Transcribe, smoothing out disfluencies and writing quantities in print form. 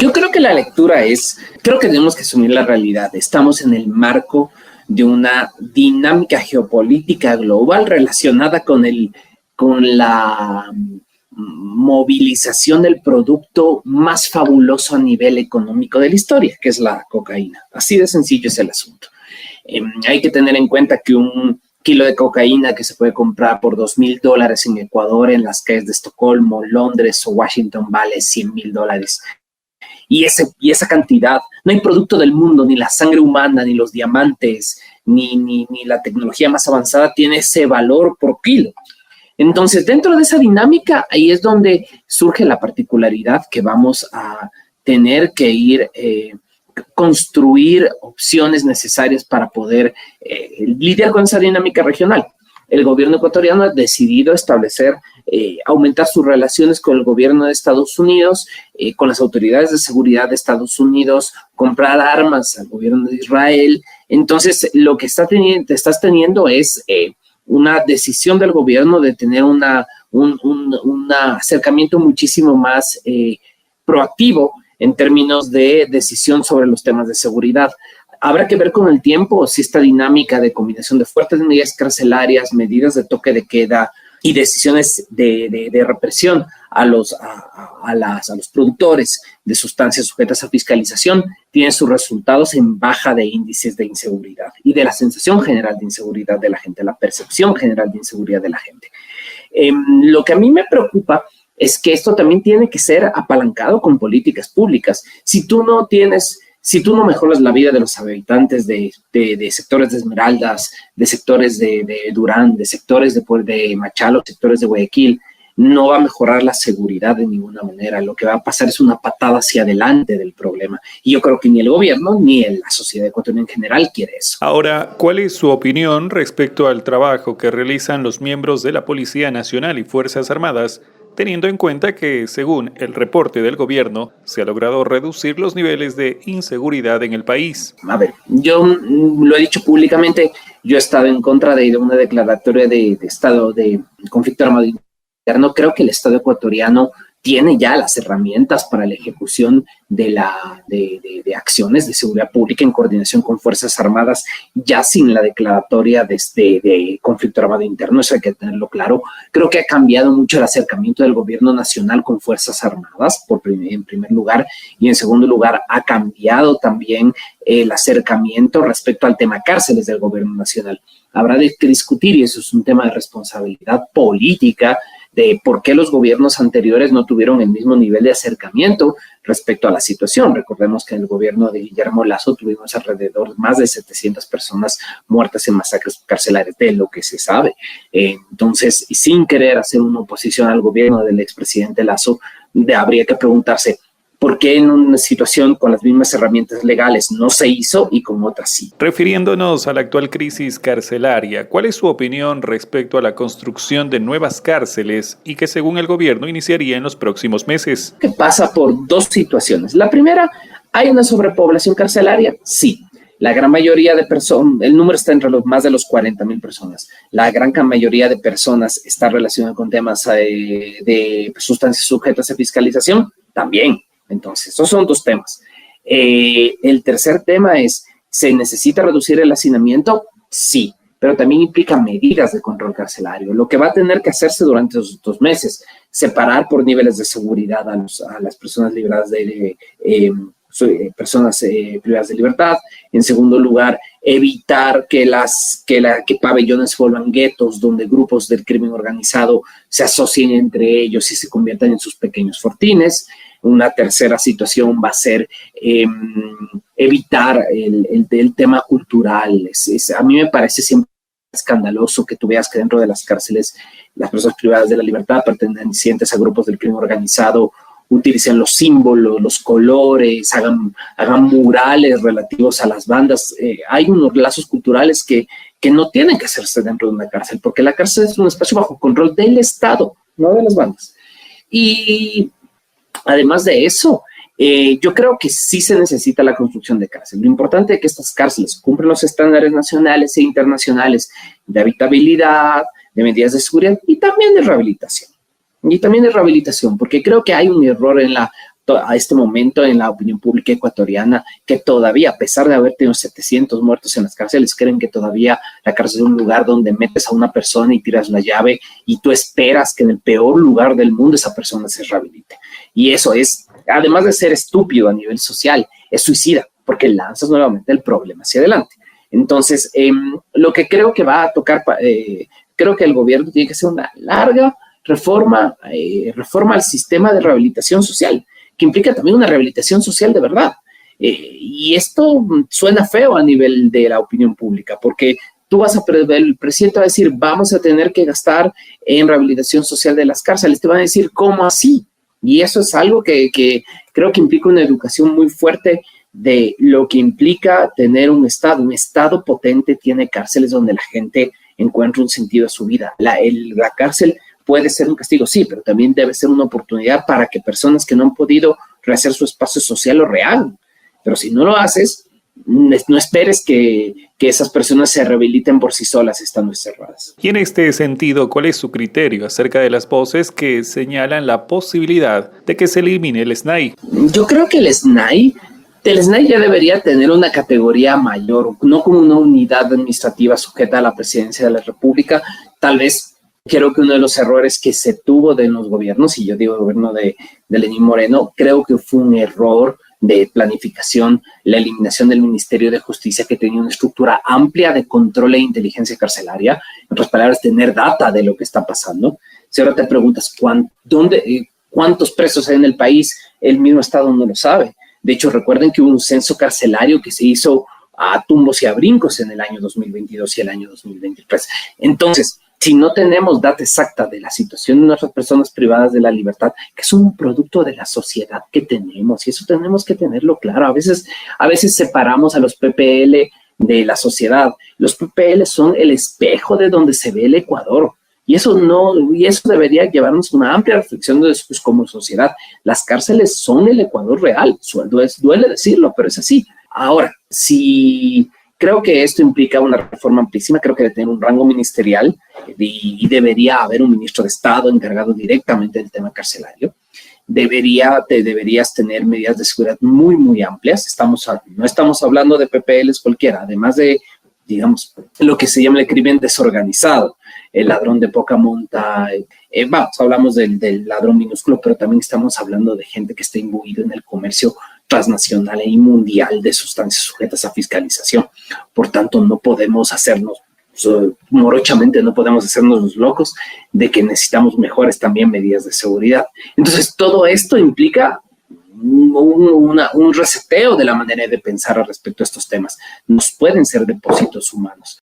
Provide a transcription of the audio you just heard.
Yo creo que la lectura creo que tenemos que asumir la realidad. Estamos en el marco de una dinámica geopolítica global relacionada con la movilización del producto más fabuloso a nivel económico de la historia, que es la cocaína. Así de sencillo es el asunto. Hay que tener en cuenta que un kilo de cocaína que se puede comprar por $2,000 en Ecuador, en las calles de Estocolmo, Londres o Washington, vale $100,000. Y esa cantidad, no hay producto del mundo, ni la sangre humana, ni los diamantes, ni la tecnología más avanzada tiene ese valor por kilo. Entonces, dentro de esa dinámica, ahí es donde surge la particularidad que vamos a tener que ir construir opciones necesarias para poder lidiar con esa dinámica regional. El gobierno ecuatoriano ha decidido establecer, aumentar sus relaciones con el gobierno de Estados Unidos, con las autoridades de seguridad de Estados Unidos, comprar armas al gobierno de Israel. Entonces, lo que estás teniendo es una decisión del gobierno de tener un acercamiento muchísimo más proactivo en términos de decisión sobre los temas de seguridad. Habrá que ver con el tiempo si esta dinámica de combinación de fuertes medidas carcelarias, medidas de toque de queda y decisiones de represión a los productores de sustancias sujetas a fiscalización tienen sus resultados en baja de índices de inseguridad y de la sensación general de inseguridad de la gente, la percepción general de inseguridad de la gente. Lo que a mí me preocupa es que esto también tiene que ser apalancado con políticas públicas. Si tú no mejoras la vida de los habitantes de sectores de Esmeraldas, de sectores de Durán, de sectores de Machala, sectores de Guayaquil, no va a mejorar la seguridad de ninguna manera. Lo que va a pasar es una patada hacia adelante del problema. Y yo creo que ni el gobierno ni la sociedad ecuatoriana en general quiere eso. Ahora, ¿cuál es su opinión respecto al trabajo que realizan los miembros de la Policía Nacional y Fuerzas Armadas, teniendo en cuenta que, según el reporte del gobierno, se ha logrado reducir los niveles de inseguridad en el país? A ver, yo lo he dicho públicamente, yo he estado en contra de una declaratoria de estado de conflicto armado interno. Creo que el Estado ecuatoriano tiene ya las herramientas para la ejecución de acciones de seguridad pública en coordinación con Fuerzas Armadas, ya sin la declaratoria de conflicto armado interno. Eso hay que tenerlo claro. Creo que ha cambiado mucho el acercamiento del gobierno nacional con Fuerzas Armadas, en primer lugar, y en segundo lugar ha cambiado también el acercamiento respecto al tema cárceles del gobierno nacional. Habrá que discutir, y eso es un tema de responsabilidad política, de por qué los gobiernos anteriores no tuvieron el mismo nivel de acercamiento respecto a la situación. Recordemos que en el gobierno de Guillermo Lasso tuvimos alrededor más de 700 personas muertas en masacres carcelarias, de lo que se sabe. Entonces, sin querer hacer una oposición al gobierno del expresidente Lasso, habría que preguntarse por qué en una situación con las mismas herramientas legales no se hizo y con otras sí. Refiriéndonos a la actual crisis carcelaria, ¿cuál es su opinión respecto a la construcción de nuevas cárceles y que según el gobierno iniciaría en los próximos meses? Que pasa por dos situaciones. La primera, ¿hay una sobrepoblación carcelaria? Sí. La gran mayoría de personas, el número está entre más de los 40,000 personas. La gran mayoría de personas está relacionada con temas de sustancias sujetas a fiscalización también. Entonces, esos son dos temas. El tercer tema es, ¿se necesita reducir el hacinamiento? Sí, pero también implica medidas de control carcelario. Lo que va a tener que hacerse durante esos 2 meses, separar por niveles de seguridad a las personas liberadas personas privadas de libertad. En segundo lugar, evitar que pabellones se vuelvan guetos donde grupos del crimen organizado se asocien entre ellos y se conviertan en sus pequeños fortines. Una tercera situación va a ser evitar el tema cultural. A mí me parece siempre escandaloso que tú veas que dentro de las cárceles las personas privadas de la libertad pertenecientes a grupos del crimen organizado utilicen los símbolos, los colores, hagan murales relativos a las bandas. Hay unos lazos culturales que no tienen que hacerse dentro de una cárcel, porque la cárcel es un espacio bajo control del Estado, no de las bandas. Y además de eso, yo creo que sí se necesita la construcción de cárceles. Lo importante es que estas cárceles cumplan los estándares nacionales e internacionales de habitabilidad, de medidas de seguridad y también de rehabilitación. Porque creo que hay un error en la a este momento en la opinión pública ecuatoriana, que todavía, a pesar de haber tenido 700 muertos en las cárceles, creen que todavía la cárcel es un lugar donde metes a una persona y tiras la llave y tú esperas que en el peor lugar del mundo esa persona se rehabilite. Y eso es, además de ser estúpido a nivel social, es suicida, porque lanzas nuevamente el problema hacia adelante. Entonces, lo que creo que va a tocar, creo que el gobierno tiene que hacer una larga reforma al sistema de rehabilitación social, que implica también una rehabilitación social de verdad. Y esto suena feo a nivel de la opinión pública, porque tú vas a prever, el presidente va a decir, vamos a tener que gastar en rehabilitación social de las cárceles. Te van a decir, ¿cómo así? Y eso es algo que creo que implica una educación muy fuerte de lo que implica tener un Estado potente tiene cárceles donde la gente encuentra un sentido a su vida. La cárcel puede ser un castigo, sí, pero también debe ser una oportunidad para que personas que no han podido rehacer su espacio social lo rehagan. Pero si no lo haces, no esperes que esas personas se rehabiliten por sí solas estando encerradas. Y en este sentido, ¿cuál es su criterio acerca de las voces que señalan la posibilidad de que se elimine el SNAI? Yo creo que el SNAI ya debería tener una categoría mayor, no como una unidad administrativa sujeta a la presidencia de la República. Tal vez creo que uno de los errores que se tuvo de los gobiernos, y yo digo el gobierno de Lenín Moreno, creo que fue un error de planificación, la eliminación del Ministerio de Justicia, que tenía una estructura amplia de control e inteligencia carcelaria. En otras palabras, tener data de lo que está pasando. Si ahora te preguntas cuántos presos hay en el país, el mismo Estado no lo sabe. De hecho, recuerden que hubo un censo carcelario que se hizo a tumbos y a brincos en el año 2022 y el año 2023. Entonces, si no tenemos data exacta de la situación de nuestras personas privadas de la libertad, que es un producto de la sociedad que tenemos, y eso tenemos que tenerlo claro. A veces separamos a los PPL de la sociedad. Los PPL son el espejo de donde se ve el Ecuador. Y eso debería llevarnos a una amplia reflexión de después como sociedad. Las cárceles son el Ecuador real. Duele decirlo, pero es así. Ahora, si creo que esto implica una reforma amplísima, creo que debe tener un rango ministerial y debería haber un ministro de Estado encargado directamente del tema carcelario. Deberías tener medidas de seguridad muy, muy amplias. No estamos hablando de PPLs cualquiera, además de, digamos, lo que se llama el crimen desorganizado, el ladrón de poca monta. Hablamos del ladrón minúsculo, pero también estamos hablando de gente que está imbuido en el comercio transnacional y mundial de sustancias sujetas a fiscalización. Por tanto, no podemos hacernos morochamente, no podemos hacernos los locos de que necesitamos mejores también medidas de seguridad. Entonces, todo esto implica un reseteo de la manera de pensar al respecto a estos temas. Nos pueden ser depósitos humanos.